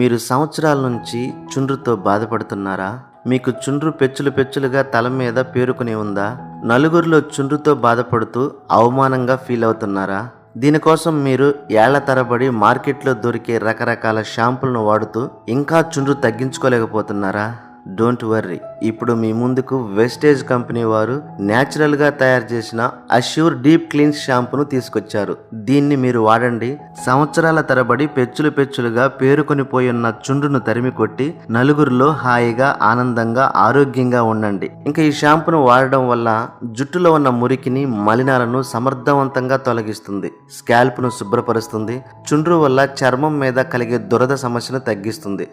మీరు సంవత్సరాల నుంచి చుండ్రుతో బాధపడుతున్నారా? మీకు చుండ్రు పెచ్చులు పెచ్చులుగా తల మీద పేరుకుని ఉందా? నలుగురిలో చుండ్రుతో బాధపడుతూ అవమానంగా ఫీల్ అవుతున్నారా? దీనికోసం మీరు ఏళ్ల తరబడి మార్కెట్లో దొరికే రకరకాల షాంపులను వాడుతూ ఇంకా చుండ్రు తగ్గించుకోలేకపోతున్నారా? డోంట్ వర్రీ, ఇప్పుడు మీ ముందుకు వెస్టేజ్ కంపెనీ వారు న్యాచురల్ గా తయారు చేసిన అష్యూర్ డీప్ క్లీన్స్ షాంపూను తీసుకొచ్చారు. దీన్ని మీరు వాడండి. సంవత్సరాల తరబడి పెచ్చులు పెచ్చులుగా పేరుకొని పోయున్న చుండ్రును తరిమి కొట్టి నలుగురిలో హాయిగా ఆనందంగా ఆరోగ్యంగా ఉండండి. ఇంకా ఈ షాంపూను వాడడం వల్ల జుట్టులో ఉన్న మురికిని మలినాలను సమర్థవంతంగా తొలగిస్తుంది, స్కాల్ప్ ను శుభ్రపరుస్తుంది, చుండ్రు వల్ల చర్మం మీద కలిగే దురద సమస్యను తగ్గిస్తుంది.